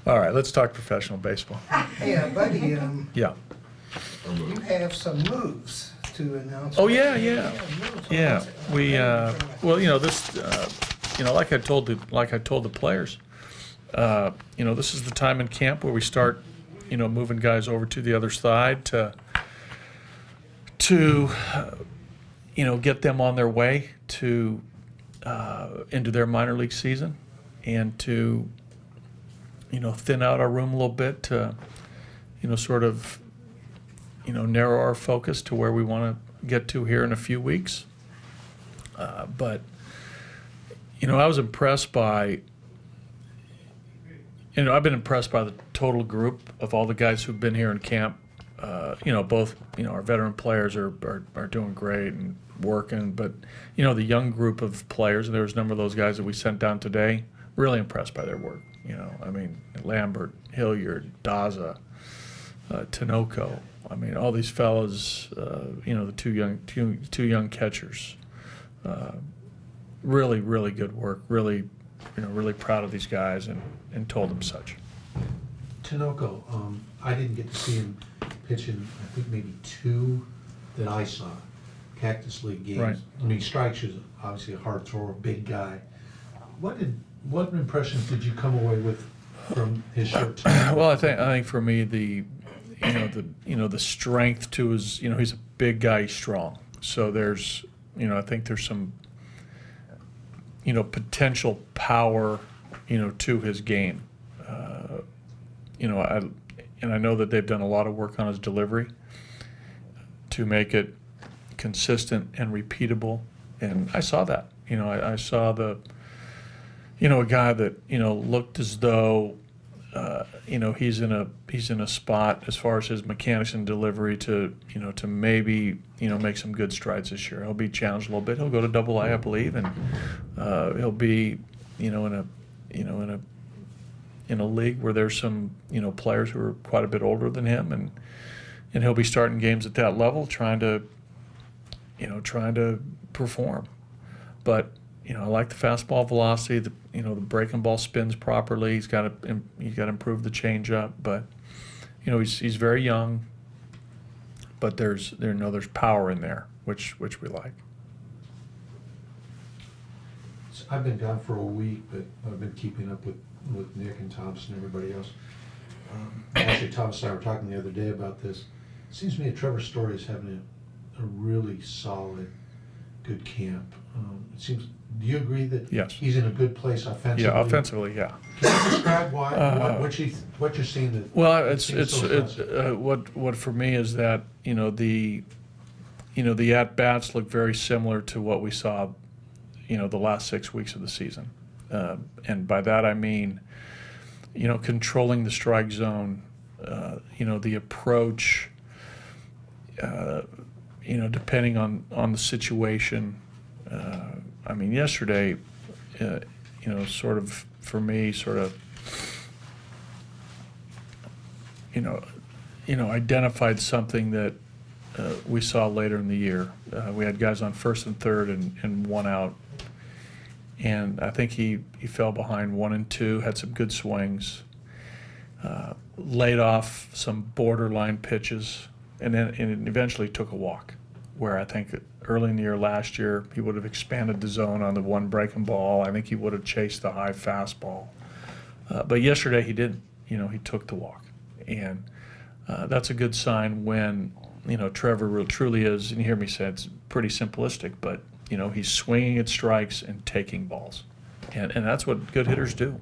All right, let's talk professional baseball. Hey, buddy, Yeah. you have some moves to announce. Oh, yeah. Moves. Yeah, we, well, this, like I told the players, this is the time in camp where we start, moving guys over to the other side to get them on their way to, into their minor league season and to, thin out our room a little bit to, sort of, narrow our focus to where we want to get to here in a few weeks. But I was impressed by, I've been impressed by the total group of all the guys who've been here in camp. Both, our veteran players are doing great and working, but, the young group of players, and there was a number of those guys that we sent down today, really impressed by their work. Lambert, Hilliard, Daza, Tinoco. All these fellas, the two young catchers. Really, really good work. Really, really proud of these guys and told them such. Tinoco, I didn't get to see him pitch in, I think maybe 2 that I saw, Cactus League games. Right. Strikes is obviously a hard thrower, big guy. What impressions did you come away with from his short time? Well, I think for me the strength to his, he's a big guy, he's strong. So there's, I think there's some, potential power, to his game. I know that they've done a lot of work on his delivery to make it consistent and repeatable. And I saw that, I saw the, a guy that, looked as though, he's in a spot as far as his mechanics and delivery to maybe, make some good strides this year. He'll be challenged a little bit. He'll go to Double-A, I believe, and he'll be, in a league where there's some, players who are quite a bit older than him, and he'll be starting games at that level, trying to perform. But I like the fastball velocity. The breaking ball spins properly. He's got to improve the changeup. But he's very young. But there's power in there, which we like. I've been gone for a week, but I've been keeping up with Nick and Thompson and everybody else. Actually, Thomas and I were talking the other day about this. It seems to me that Trevor Story is having a really solid, good camp. It seems. Do you agree that Yes. he's in a good place offensively? Yeah, offensively, yeah. Can you describe why what you're seeing? That Well, it's so impressive? what for me is that the at bats look very similar to what we saw, the last 6 weeks of the season, and by that I mean, controlling the strike zone, the approach, depending on the situation. Yesterday, sort of for me, identified something that we saw later in the year. We had guys on first and third and one out, and I think he fell behind 1 and 2, had some good swings, laid off some borderline pitches, and eventually took a walk, where I think early in the year last year he would have expanded the zone on the one breaking ball. I think he would have chased the high fastball. But yesterday he didn't. He took the walk. And that's a good sign when, Trevor truly is, and you hear me say it's pretty simplistic, but, he's swinging at strikes and taking balls. And that's what good hitters do.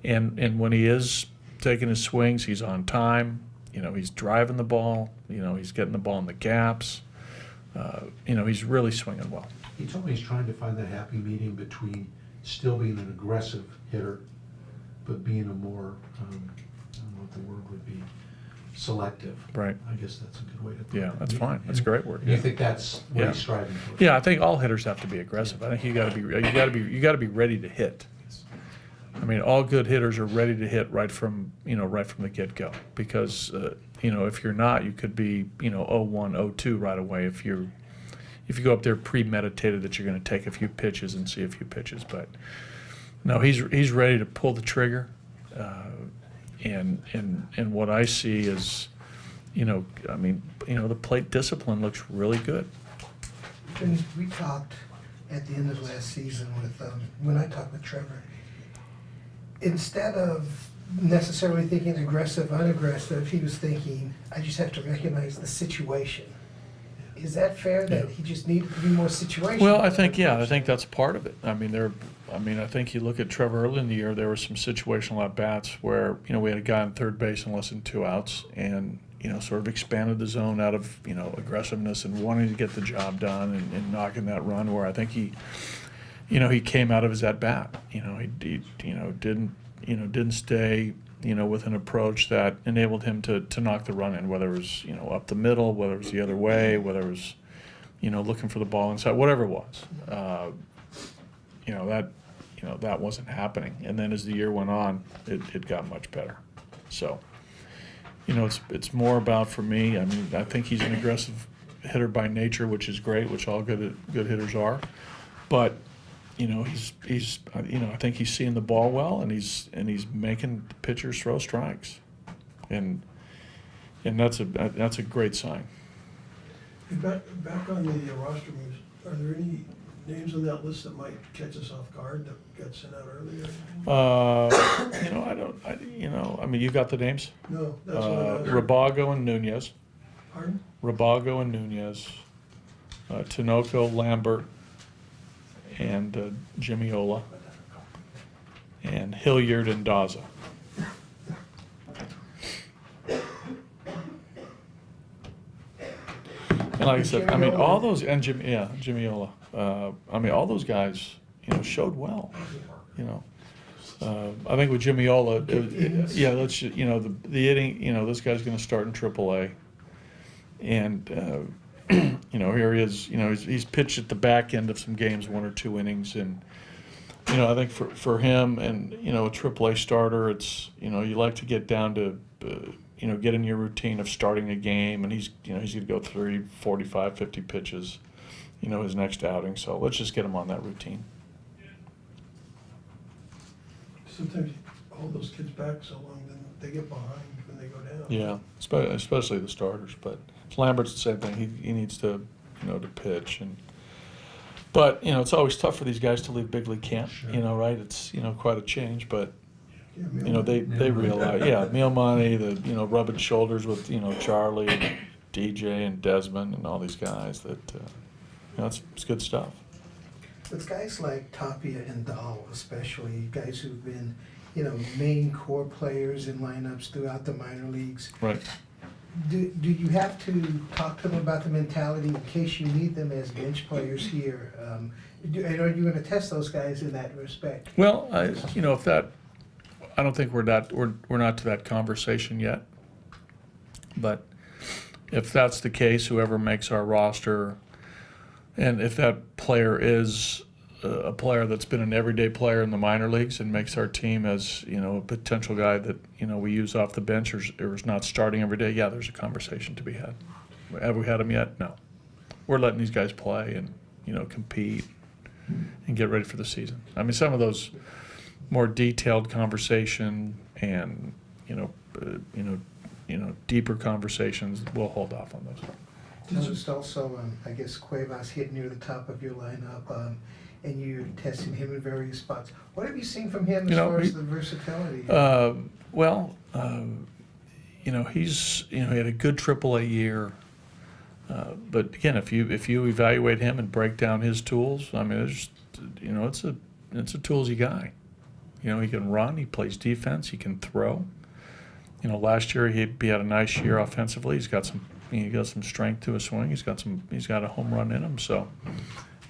And when he is taking his swings, he's on time. He's driving the ball. He's getting the ball in the gaps. He's really swinging well. He told me he's trying to find that happy medium between still being an aggressive hitter, but being a more, I don't know what the word would be, selective. Right. I guess that's a good way to put it. Yeah, that's fine. That's a great word. You think that's what Yeah. he's striving for? Yeah, I think all hitters have to be aggressive. I think you got to be ready to hit. All good hitters are ready to hit right from the get-go, because if you're not, you could be 0-1, 0-2 right away if you go up there premeditated that you're going to take a few pitches and see a few pitches. But no, he's ready to pull the trigger. and what I see is, I mean, the plate discipline looks really good. And we talked at the end of last season with, when I talked with Trevor, instead of necessarily thinking aggressive, unaggressive, he was thinking, I just have to recognize the situation. Is that fair, that he just needed to be more situational? Well, I think that's part of it. I mean, I think you look at Trevor early in the year, there were some situational at-bats where, we had a guy on third base and less than 2 outs, and, sort of expanded the zone out of, aggressiveness and wanting to get the job done and knocking that run, where I think he came out of his at-bat. He didn't stay, with an approach that enabled him to knock the run in, whether it was, up the middle, whether it was the other way, whether it was, looking for the ball inside, whatever it was. That wasn't happening. And then as the year went on, it got much better. So, it's more about, for me, I mean, I think he's an aggressive hitter by nature, which is great, which all good hitters are. But, he's I think he's seeing the ball well, and he's making pitchers throw strikes. And that's a great sign. Back on the roster moves, are there any names on that list that might catch us off guard that got sent out earlier? I mean, you got the names? No, that's what I was. Rabago and Nunez. Pardon? Rabago and Nunez. Tinoco, Lambert, and Jimmy Ola. And Hilliard and Daza. And like I said, I mean, all those, and Jimmy Ola. I mean, all those guys, showed well. I think with Jimmy Ola, let's the hitting. This guy's going to start in AAA, and here he is. He's pitched at the back end of some games, 1 or 2 innings, and I think for him and a AAA starter, it's you like to get down to. Get in your routine of starting a game, and he's going to go 30, 45, 50 pitches, his next outing. So let's just get him on that routine. Sometimes you hold those kids back so long, then they get behind when they go down. Yeah, especially the starters. But Lambert's the same thing. He needs to, to pitch. But it's always tough for these guys to leave big league camp. Sure. Right? It's quite a change, but. Yeah, They realize, Mealmoney, rubbing shoulders with, Charlie, and DJ, and Desmond, and all these guys that, it's good stuff. With guys like Tapia and Dahl, especially, guys who've been, main core players in lineups throughout the minor leagues, Right. do you have to talk to them about the mentality in case you need them as bench players here? And are you going to test those guys in that respect? Well, if that, I don't think we're not to that conversation yet. But if that's the case, whoever makes our roster, and if that player is a player that's been an everyday player in the minor leagues and makes our team as a potential guy that we use off the bench or is not starting every day, yeah, there's a conversation to be had. Have we had them yet? No. We're letting these guys play and compete and get ready for the season. I mean, some of those more detailed conversation and deeper conversations, we'll hold off on those. Noticed also, I guess Cuevas hit near the top of your lineup, and you're testing him in various spots. What have you seen from him as far as the versatility? He's he had a good AAA year. But again, if you evaluate him and break down his tools, I mean, it's a toolsy guy. He can run, he plays defense, he can throw. Last year he had a nice year offensively. He's got some strength to his swing. He's got a home run in him. So,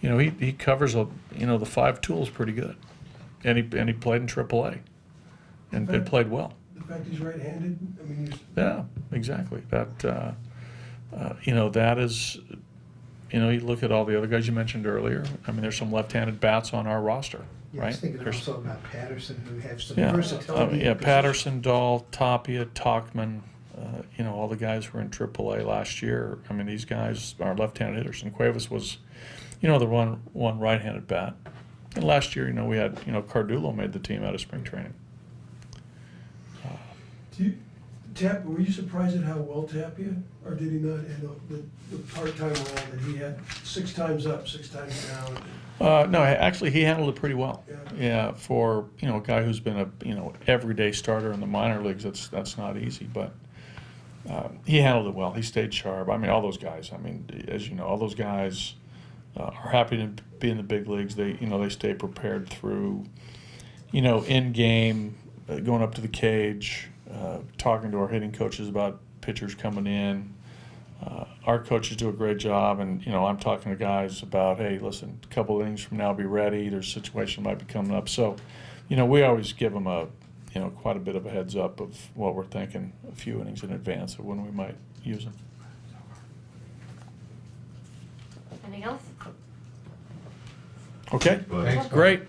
he covers the 5 tools pretty good. And he played in AAA and played well. The fact he's right-handed, I mean, Yeah, exactly. That that is, you look at all the other guys you mentioned earlier. I mean, there's some left-handed bats on our roster, Yeah, I right? was thinking There's- also about Patterson, who have some Yeah, versatility. Patterson, Dahl, Tapia, Talkman, all the guys who were in AAA last year. I mean, these guys are left-handed hitters, and Cuevas was, the one right-handed bat. And last year, we had, Cardullo made the team out of spring training. Were you surprised at how well Tapia, or did he not handle the part-time role that he had 6 times up, 6 times down? No, actually, he handled it pretty well. Yeah. Yeah, for, a guy who's been a, everyday starter in the minor leagues, that's not easy, but he handled it well. He stayed sharp. I mean, all those guys, as you know, all those guys are happy to be in the big leagues. They, they stay prepared through, in game, going up to the cage, talking to our hitting coaches about pitchers coming in. Our coaches do a great job, and I'm talking to guys about, hey, listen, a couple of innings from now, be ready. There's a situation might be coming up. So, we always give them quite a bit of a heads up of what we're thinking a few innings in advance of when we might use them. Anything else? Okay, Thanks. great.